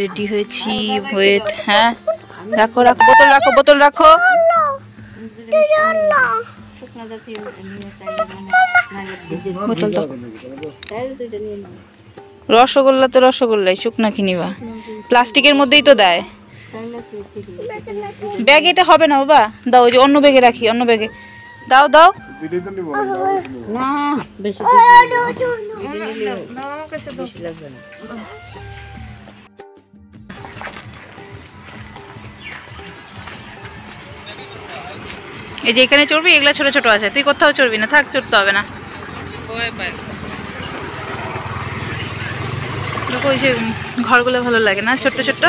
Ready হয়েছি wait. হ্যাঁ রাখো রাখো, বোতল রাখো, বোতল রাখো। বোতল দাও। রসগোল্লা তো রসগোল্লাই, শুকনা কিনিবা, প্লাস্টিকের মধ্যেই তো দেয়। ব্যাগ এটা হবে না বাবা, দাও ওই যে অন্য ব্যাগে রাখি, অন্য ব্যাগে দাও দাও। এই যে এখানে চড়বি, এগুলা ছোট ছোট আছে, তুই কোথাও চড়বি না, থাক চড়তে হবে না। ওই যে ঘরগুলো ভালো লাগে না, ছোট্ট ছোট্ট।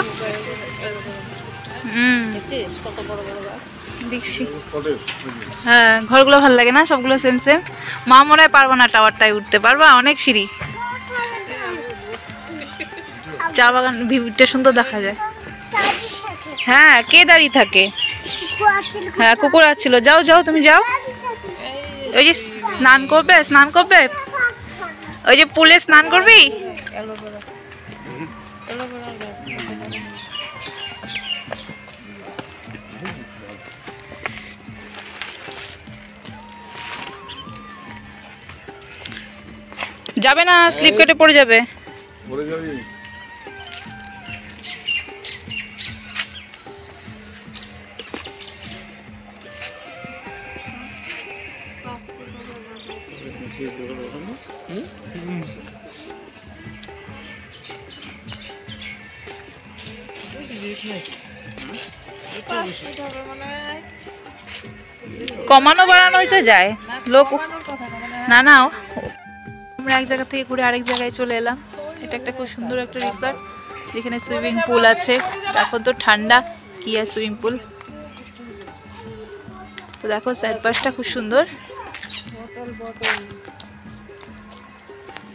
দেখছি হ্যাঁ, ঘরগুলো ভালো লাগে না, সবগুলো সেম সেম। মা মনে হয় পারবো না টাওয়ারটায় উঠতে, পারবা? অনেক সিঁড়ি। চা বাগান ভিউটা সুন্দর দেখা যায়। হ্যাঁ, কে দাঁড়িয়ে থাকে? হ্যাঁ কুকুর আসছিল, যাও যাও তুমি যাও। ওই যে স্নান করবে, স্নান করবে, ওই যে পুলে স্নান করবি। যাবে না, স্লিপ কেটে পড়ে যাবে। কমানো বাড়ানোই তো যায় লোক। না না, আমরা এক জায়গা থেকে ঘুরে আরেক জায়গায় চলে এলাম। এটা একটা খুব সুন্দর একটা রিসর্ট, যেখানে সুইমিং পুল আছে। এখন তো ঠান্ডা, কি আর সুইমিং পুল। তো দেখো চারপাশটা খুব সুন্দর।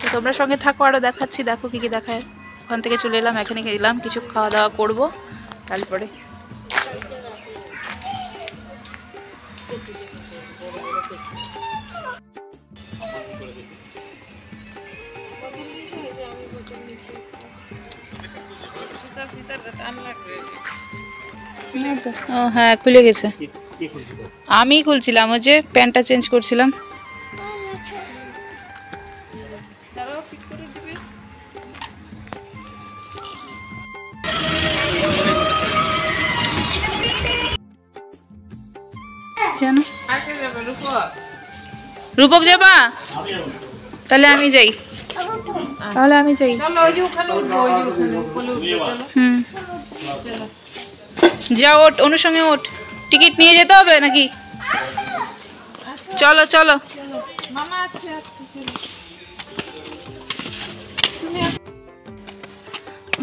তো তোমরা সঙ্গে থাকো, আরো দেখাচ্ছি, দেখো কি কি দেখায়। ওখান থেকে চলে এলাম, এখানে এলাম, কিছু খাওয়া দাওয়া করবো তারপরে। হ্যাঁ খুলে গেছে, আমি খুলছিলাম, ওই যে প্যান্টটা চেঞ্জ করছিলাম। রূপক যাবা? তাহলে আমি যাই, তাহলে আমি যাই। হুম যাও, ওঠ, অনুসঙ্গে ওঠ। টিকিট নিয়ে যেতে হবে নাকি? চলো চলো।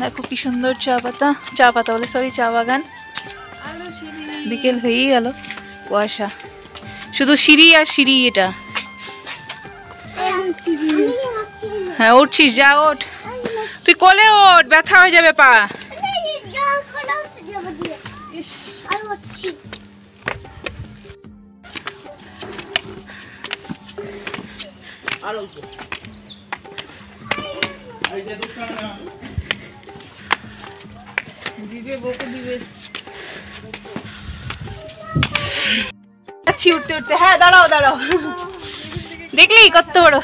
দেখো কি সুন্দর চা পাতা, চা পাতা বলে সরি, চা বাগান। বিকেল হয়েই গেল, কুয়াশা, শুধু সিঁড়ি আর সিঁড়ি। এটা হ্যাঁ উঠছিস, যা ওঠ, তুই কোলে ওঠ, ব্যথা হয়ে যাবে পা। উঠতে উঠতে, হ্যাঁ দাঁড়াও দাঁড়াও, দেখলি কত বড়।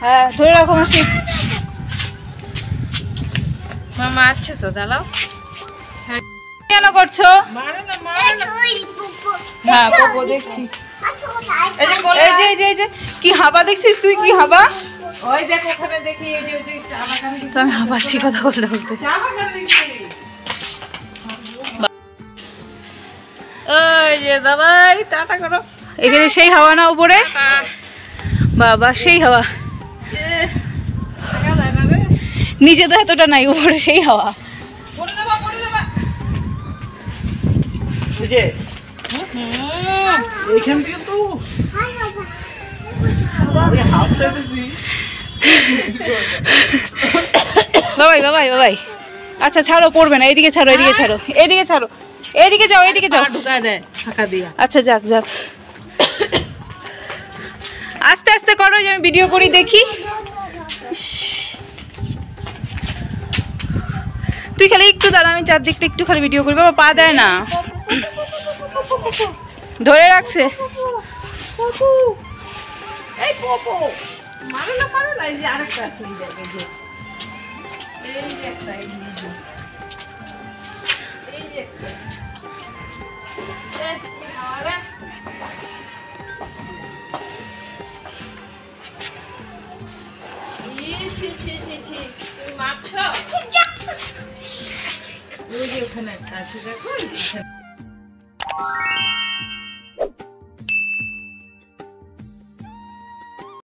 হ্যাঁ ধরে রাখো মাসি। মামা আছে তো, দাঁড়াও। কেন করছো? হ্যাঁ বাবু দেখছি, এই যে কি হাবা দেখছিস তুই, কি হাবা? ওই দেখ ওখানে দেখি, এই যে চা বাগান। তো আমি হাবাচ্ছি কথা বলতে বলতে। চা বাগান দেখছি, ওই যে দাদাই টাটা করো। এখানে সেই হাওয়া না উপরে, বাবা সেই হাওয়া। নিচে তো এতটা নাই, উপরে সেই হাওয়া। বাবাই বাবাই বাবাই, আচ্ছা ছাড়ো, পড়বে না, এদিকে ছাড়ো, এদিকে ছাড়ো, এদিকে ছাড়ো, এদিকে যাও, এদিকে যাও। আচ্ছা যাক যাক, আস্তে আস্তে করো, যে আমি ভিডিও করি দেখি। তুই খালি একটু দাঁড়া, আমি চারদিকটা একটু খালি ভিডিও করি। বাবা পা দেয় না, ধরে রাখছে। এই পোপো মারো না, এই যে আরেকটা আছে, এই দেখো, এই যে একটা, এই যে একটা, খাওয়াবে। ছি তুমি মারছো? ওই যে ওখানে একটা আছে, দেখো।